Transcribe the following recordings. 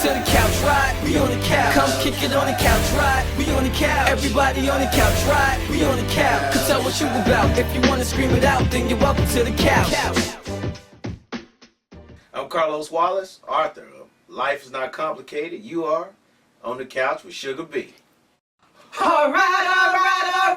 to the couch, right? We on the couch. Come kick it on the couch, right? We on the couch. Everybody on the couch, right? We on the couch. Come tell what you about. If you wanna scream it out, then you're welcome to the couch. I'm Carlos Wallace, author of Life is Not Complicated. You are on the couch with Sugar B. All right.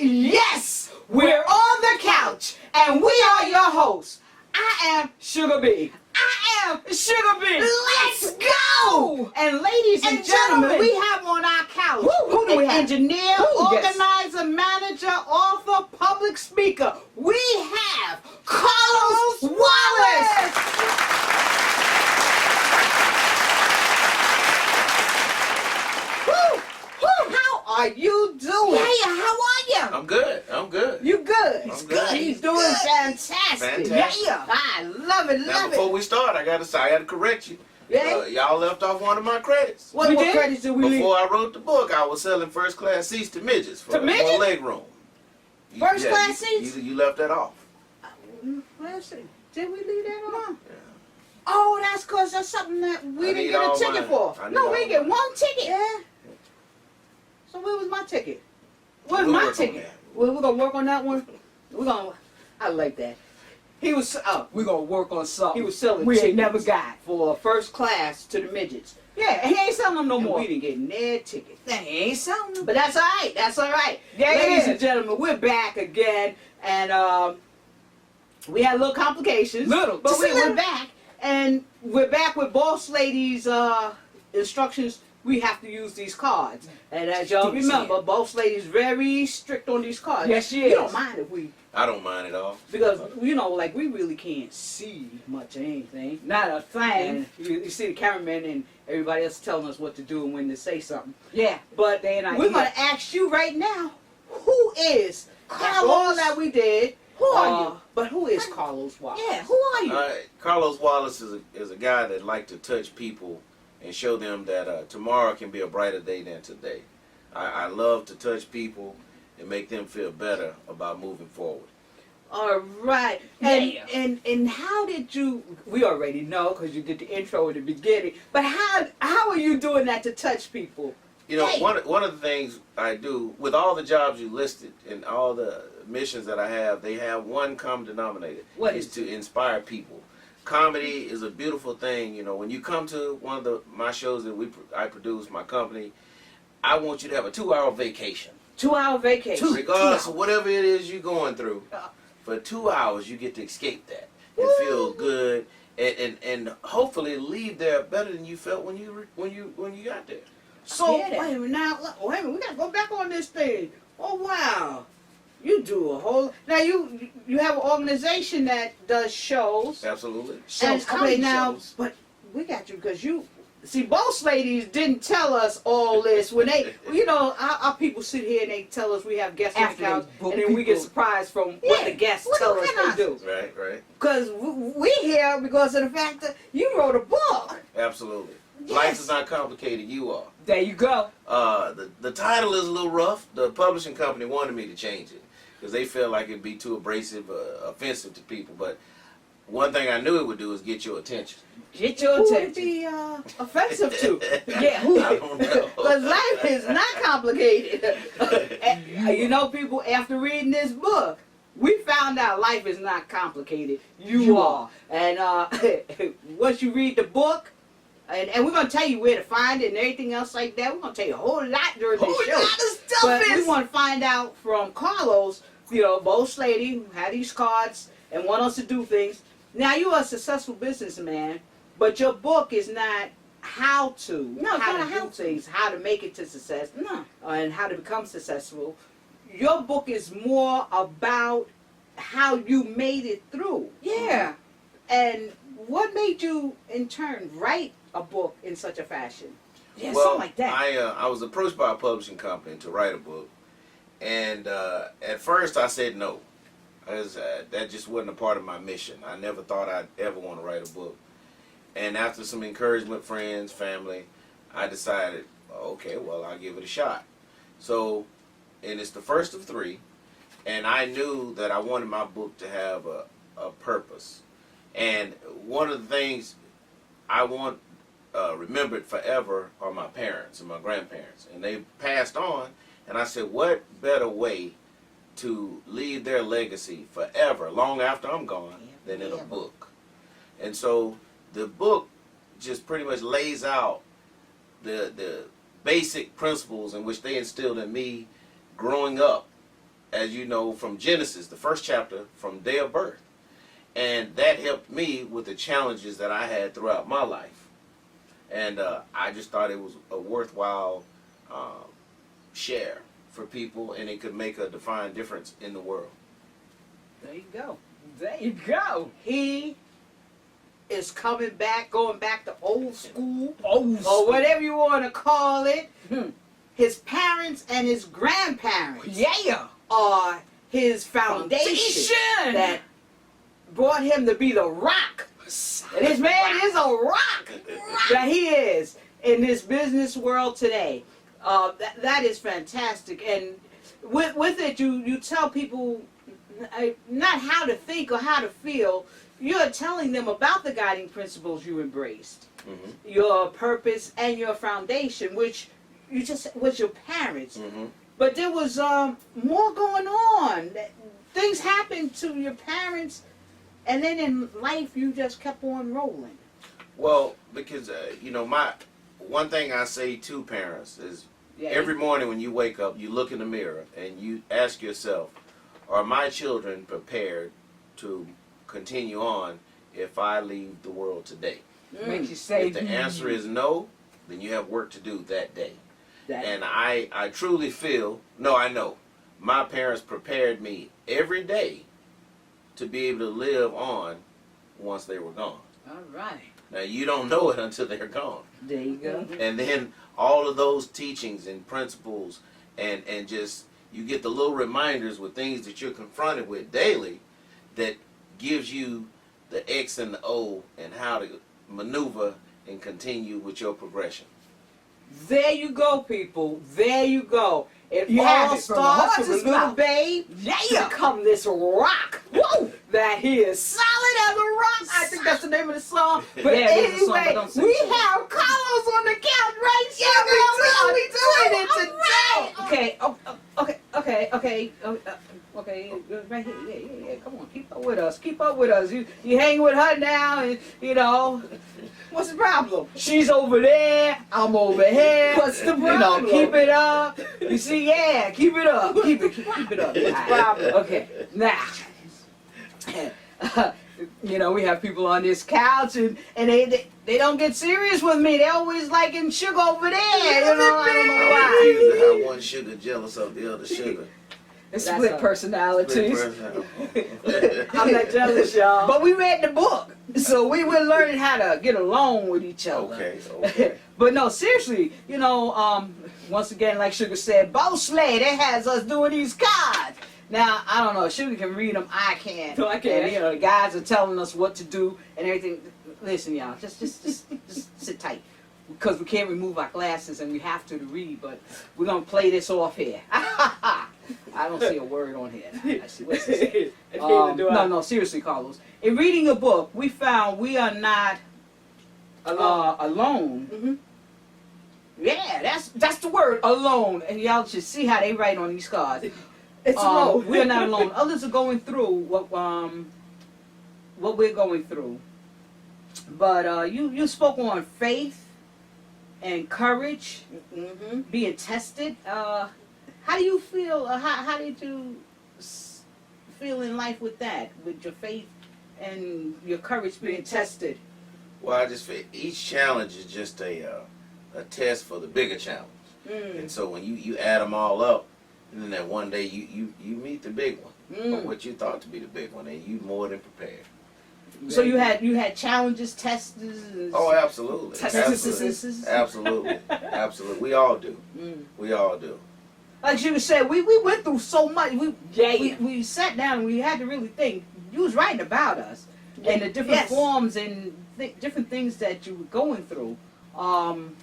Yes, we're on the couch, and we are your hosts. I am Sugar B. I am Sugar B. Let's go! And ladies and gentlemen, we have on our couch who do we have? Engineer, organizer, manager, author, public speaker. We have Carlos Wallace. How are you doing? Hey, how are you? I'm good. You good? Good. He's doing fantastic. Yeah. I love it, Now, before we start, I gotta correct you. Yeah. Y'all left off one of my credits. What credits did we leave? Before I wrote the book, I was selling first class seats to midgets for more leg room. First class seats? You left that off. Let's see. Did we leave that on? Yeah. Oh, that's because that's something that we didn't get a ticket for. No, we didn't get one ticket. Yeah. So where was my ticket? Where's my ticket? Well, we're going to work on that one. I like that. We're going to work on something. He was selling tickets we ain't never got for first class to the midgets. Yeah, he ain't selling them no more. We didn't get their tickets. He ain't selling them. But that's all right. That's all right. Yeah, ladies and gentlemen, we're back again. And we had a little complications. But we're back. And we're back with Boss Lady's instructions. We have to use these cards. And as y'all remember, Boss Lady's very strict on these cards. Yes, she is. You don't mind if we... I don't mind at all. Because, we really can't see much of anything. Not a thing. You see the cameraman and everybody else telling us what to do and when to say something. Yeah. But we're going to ask you right now, who is Carlos? All that we did. Who are you? But who is Carlos Wallace? Yeah, who are you? Carlos Wallace is a guy that likes to touch people and show them that tomorrow can be a brighter day than today. I love to touch people and make them feel better about moving forward. All right. And how did you, we already know because you did the intro at the beginning, but how are you doing that to touch people? You know, one of the things I do, with all the jobs you listed and all the missions that I have, they have one common denominator. What is to inspire people. Comedy is a beautiful thing. You know, when you come to one of my shows that I produce, my company, I want you to have a 2-hour vacation. 2-hour vacation. Regardless of whatever it is you're going through, for 2 hours you get to escape that and feel good, and hopefully leave there better than you felt when you got there. So wait a minute, we gotta go back on this thing. Oh wow. You do a whole... Now, you have an organization that does shows. Absolutely. Shows. But we got you because you... See, Boss Ladies didn't tell us all this when they... our people sit here and they tell us we have guests on the couch, and then we get surprised from what the guests tell us they do. Right. Because we here because of the fact that you wrote a book. Absolutely. Yes. Life is not complicated. You are. There you go. The title is a little rough. The publishing company wanted me to change it because they felt like it'd be too abrasive, offensive to people. But one thing I knew it would do is get your attention. Get your attention. Who would be offensive to? Yeah, who? I don't know. Because life is not complicated. People, after reading this book, we found out life is not complicated. You are. And once you read the book, and we're going to tell you where to find it and everything else like that. We're going to tell you a whole lot during this show. Lot of stuff but we want to find out from Carlos, Boss Lady, who had these cards and want us to do things. Now, you are a successful businessman, but your book is not how to. No, it's not how to do things, how to make it to success. No. And how to become successful. Your book is more about how you made it through. Yeah. And what made you, in turn, write a book in such a fashion? Yeah, something like that. I was approached by a publishing company to write a book, and at first I said no. That just wasn't a part of my mission. I never thought I'd ever want to write a book. And after some encouragement, friends, family, I decided, okay, well, I'll give it a shot. So, and it's the first of 3, and I knew that I wanted my book to have a purpose. And one of the things I want remembered forever are my parents and my grandparents. And they passed on, and I said, what better way to leave their legacy forever, long after I'm gone, than in a book? And so the book just pretty much lays out the basic principles in which they instilled in me growing up, as you know, from Genesis, the first chapter, from day of birth. And that helped me with the challenges that I had throughout my life. And I just thought it was a worthwhile share for people, and it could make a defined difference in the world. There you go. There you go. He is coming back, going back to old school, or whatever you want to call it. His parents and his grandparents are his foundation that brought him to be the rock. And this man is a rock that he is in this business world today. That is fantastic. And with it, you tell people not how to think or how to feel. You're telling them about the guiding principles you embraced, your purpose and your foundation, which you just was your parents. But there was more going on. Things happened to your parents, and then in life you just kept on rolling. Well, because you know, my one thing I say to parents is every morning when you wake up, you look in the mirror and you ask yourself, are my children prepared to continue on if I leave the world today? Makes you say, if the answer is no, then you have work to do that day. And I truly feel, I know, my parents prepared me every day to be able to live on once they were gone. All right. Now, you don't know it until they're gone. There you go. And then all of those teachings and principles and just, you get the little reminders with things that you're confronted with daily that gives you the X and the O and how to maneuver and continue with your progression. There you go, people. There you go. It You all have it from the starts horse's with a little mouth. babe to become this rock. Woo! That he is solid as a rock. I think that's the name of the song. But Yeah, it is a song, but anyway, don't sing we it. have Carlos on the couch, right? Yeah, we doing it today. Okay, right here, yeah. Come on, keep up with us. Keep up with us. You hang with her now, and you know. What's the problem? She's over there, I'm over here. What's the You know, problem? keep it up. You see, yeah, keep it up. Keep it up. What's the problem? Okay, now, you know, we have people on this couch, and they don't get serious with me. They always liking sugar over there. You know, I don't know I why. usually have one sugar jealous of the other sugar. It's That's split a- personalities. I'm not jealous, y'all. But we read the book, so we were learning how to get along with each other. Okay. But no, seriously, you know, once again, like Sugar said, Boss Lady has us doing these cards. Now, I don't know, Sugar can read them, I can't. No, I can't. And, you know, the guys are telling us what to do and everything. Listen, y'all, just sit tight. Because we can't remove our glasses and we have to read, but we're going to play this off here. I don't see a word on here. I see what's this? No, seriously, Carlos. In reading a book, we found we are not alone. Mm-hmm. Yeah, that's the word, alone. And y'all should see how they write on these cards. It's alone. We're not alone. Others are going through what we're going through. But you spoke on faith and courage, being tested. How do you feel? How did you feel in life with that, with your faith and your courage being tested? Well, I just feel each challenge is just a test for the bigger challenge. And so when you add them all up, and then that one day you meet the big one, or what you thought to be the big one, and you more than prepared. So you had challenges, tests. Oh, absolutely. Absolutely. We all do. We all do. Like you said, we went through so much. We sat down and we had to really think. You was writing about us and the different forms and different things that you were going through. I'm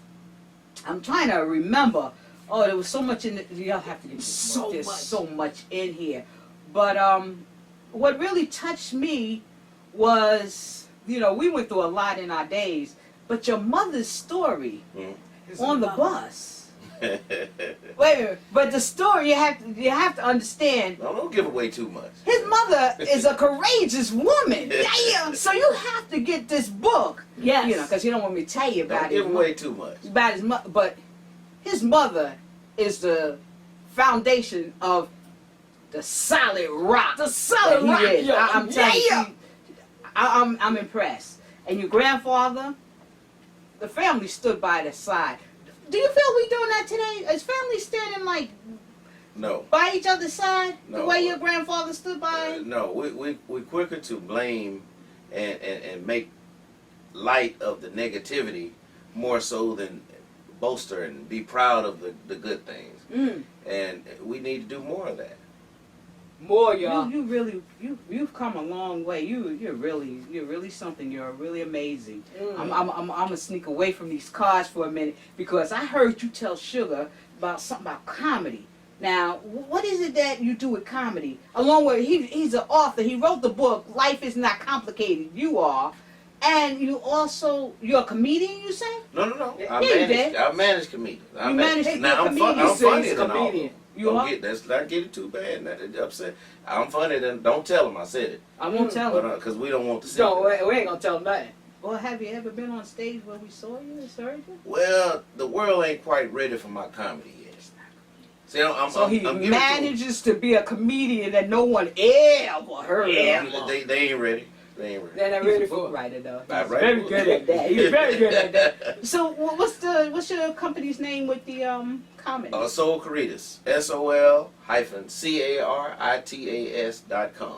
trying to remember. Oh, there was so much in it. Y'all have to give me There's so much in here. But what really touched me was, you know, we went through a lot in our days, But your mother's story Mhm. on the bus. Wait a minute. But the story you have to understand. No, don't give away too much. His mother is a courageous woman. Damn. So you have to get this book. Yes. You know, because you don't want me to tell you Don't about give his away too much. about his mother. But his mother is the foundation of the solid rock. The solid that he rock, is. yo. I'm telling Yeah. you, I'm impressed. And your grandfather, the family stood by their side. Do you feel we doing that today? Is family standing like No. by each other's side the No. way your grandfather stood by? No, we're quicker to blame and make light of the negativity more so than bolster and be proud of the good things. Mm. And we need to do more of that. More, y'all. You've come a long way. You're really something. You're really amazing. Mm. I'm gonna sneak away from these cards for a minute because I heard you tell Sugar about something about comedy. Now, what is it that you do with comedy? Along with he's an author. He wrote the book Life Is Not Complicated. You are, and you're a comedian. You say? No. Yeah, you did. I manage comedians. You manage Now I'm, comedians. I'm So funny he's a than all of comedian. them. You Don't are? get that's not get it too bad. Not that upset. I'm funny then. Don't tell them I said it. I won't tell him. But because we don't want to see. No, we ain't gonna tell them nothing. Well, have you ever been on stage where we saw you and heard you? Well, the world ain't quite ready for my comedy yet. See, So he I'm giving manages to be a comedian that no one ever heard it of. to 'em. They ain't ready. They ain't ready. They're not He's ready a book for it. writer, though. I He's write very books. good at that. He's very good at that. So, what's your company's name with the comedy? Soul Caritas. SOL-CARITAS.com.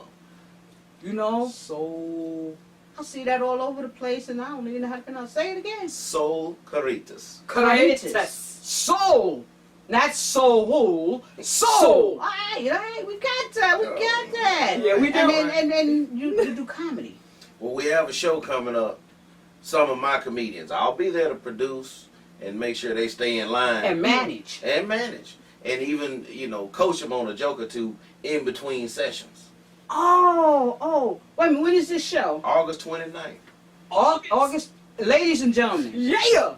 You know, So I see that all over the place, and I don't even know how to pronounce. Say it again. Soul Caritas. Caritas. Soul. Not soul. Soul. Soul. All right, we got that. We got that. Yeah, we do. And then you do comedy. Well, we have a show coming up. Some of my comedians. I'll be there to produce and make sure they stay in line. And manage. And manage. And even, coach them on a joke or two in between sessions. Oh. Wait a minute, when is this show? August 29th. August. Ladies and gentlemen, yeah,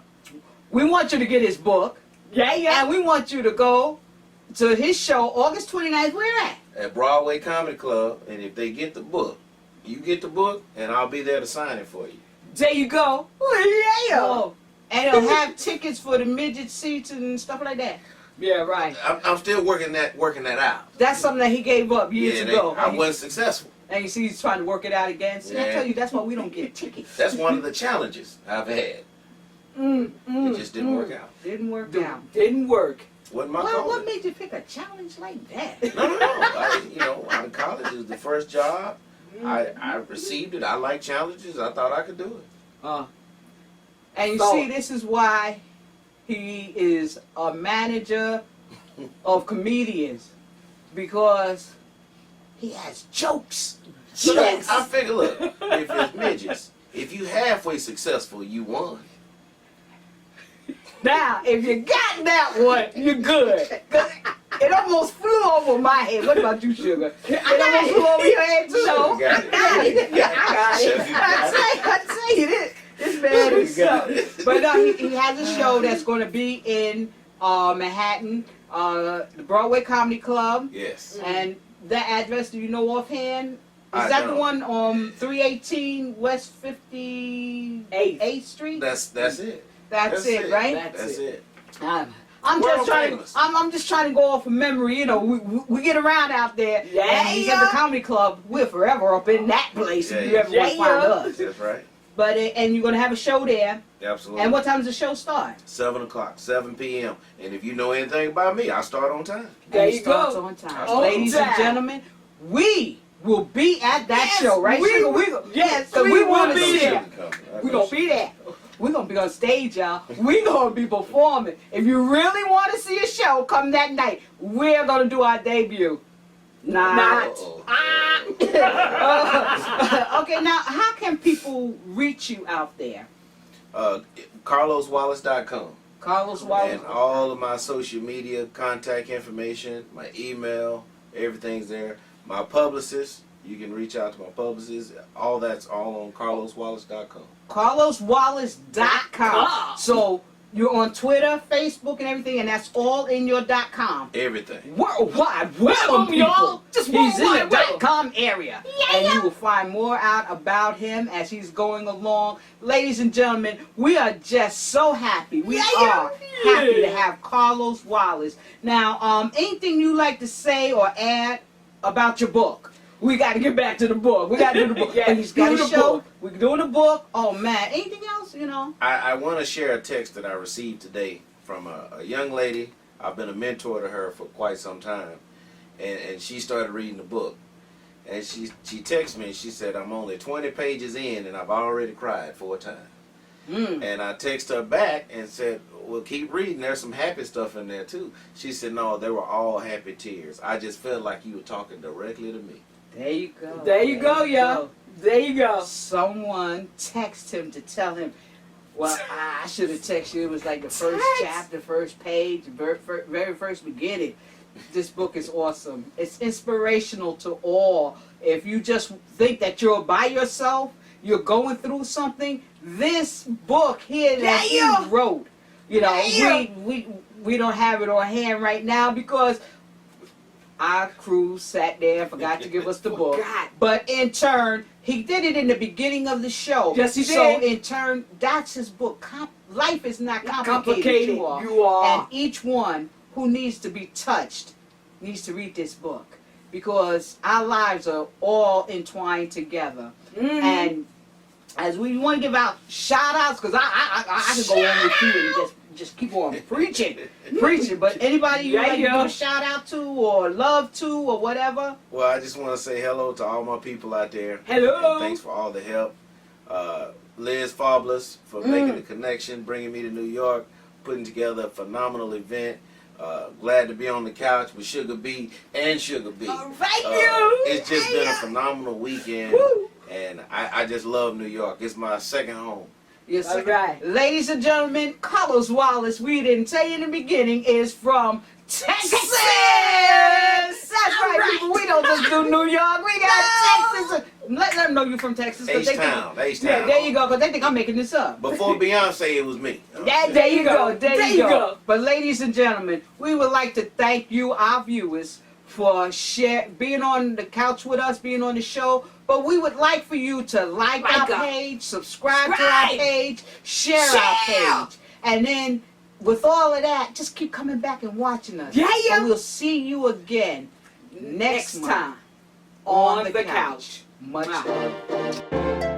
we want you to get his book, yeah. and we want you to go to his show August 29th. Where at? At Broadway Comedy Club. And if they get the book, you get the book, and I'll be there to sign it for you. There you go. Yeah. Oh, and it'll have tickets for the midget seats and stuff like that. Yeah, right. I'm still working that out. That's something that he gave up years ago. I wasn't successful. And you see he's trying to work it out again. See, I Yeah. tell you, that's why we don't get tickets. That's one of the challenges I've had. It just didn't work out. Didn't work out. Didn't work. Wasn't my Well, calling. what made you pick a challenge like that? No. Out of college, it was the first job. I received it. I like challenges. I thought I could do it. And you So- see, this is why he is a manager of comedians, because he has jokes. So Yes. I figure, look, if it's midgets, if you halfway successful, you won. Now, if you got that one, you're good. 'Cause it almost flew over my head. What about you, Sugar? It almost flew over your head too. Got it. I tell you, this man is something. But no, he has a show that's going to be in Manhattan, the Broadway Comedy Club. Yes. And that address, do you know offhand? Is I that the don't. one on 318 West 58th Street? That's it. That's it, right? That's it. I'm World just trying famous. to. I'm just trying to go off of memory. We get around out there. Yeah. And he's at the comedy club. We're forever up in that place if you Yeah. ever want to find us. That's right. But and you're gonna have a show there. Absolutely. And what time does the show start? 7 o'clock, 7 p.m. And if you know anything about me, I start on time. There And it you starts go. on time. On Ladies and time. gentlemen, we will be at that Yes, show, right? we Sugar? will. Yes, because we we will want to be see there. it. We're going to be there. We're going to be on stage, y'all. We're going to be performing. If you really want to see a show, come that night. We're going to do our debut. Not. Okay, now, how can people reach you out there? CarlosWallace.com. Carlos Wallace. And all of my social media contact information, my email, everything's there. My publicist, You can reach out to my publicist. All that's all on carloswallace.com. CarlosWallace.com. So you're on Twitter, Facebook, and everything, and that's all in your .com. Everything. Worldwide, welcome, y'all. Just He's in worldwide the welcome. .com area, and you will find more out about him as he's going along. Ladies and gentlemen, we are just so happy. We are happy to have Carlos Wallace. Now, anything you like to say or add about your book? We got to get back to the book. We got to do the book. Yeah, But he's got do a the show. book. We're doing the book. Oh man, anything else? You know. I want to share a text that I received today from a young lady. I've been a mentor to her for quite some time. And she started reading the book. And she texted me and she said, I'm only 20 pages in and I've already cried 4 times. And I texted her back and said, well, keep reading. There's some happy stuff in there too. She said, no, they were all happy tears. I just felt like you were talking directly to me. There you go. There you go, y'all. There you go. Someone text him to tell him. Well, I should have texted you. It was like the first chapter, first page, very first beginning. This book is awesome. It's inspirational to all. If you just think that you're by yourself, you're going through something, this book here that he wrote, you know, we don't have it on hand right now because our crew sat there and forgot to give us the book. But in turn, he did it in the beginning of the show. Yes, he So did. in turn, that's his book. Life is not complicated. You You are. And each one who needs to be touched needs to read this book because our lives are all entwined together. And as we want to give out shout outs, because I could go on with you and just keep on preaching. But anybody you like to give a shout out to or love to or whatever? Well, I just want to say hello to all my people out there. Hello. And thanks for all the help. Liz Fabulous for making the connection, bringing me to New York, putting together a phenomenal event. Glad to be on the couch with Sugar B and Sugar B. Thank you. It's just been a phenomenal weekend, and I just love New York. It's my second home. Yes, All right. Ladies and gentlemen, Carlos Wallace, we didn't tell you in the beginning, is from Texas. That's right, people. We don't just do New York. We got Texas. Let them know you're from Texas. 'Cause they H-Town, think, H-Town. yeah, there you go, because they think I'm making this up. Before Beyonce, it was me. There you go. There There you you go. go. But ladies and gentlemen, we would like to thank you, our viewers, for being on the couch with us, being on the show. But we would like for you to like our page, subscribe to our page, share our page. And then with all of that, just keep coming back and watching us. Yeah. And we'll see you again next Next month time on on the the couch. couch. Much Wow. love.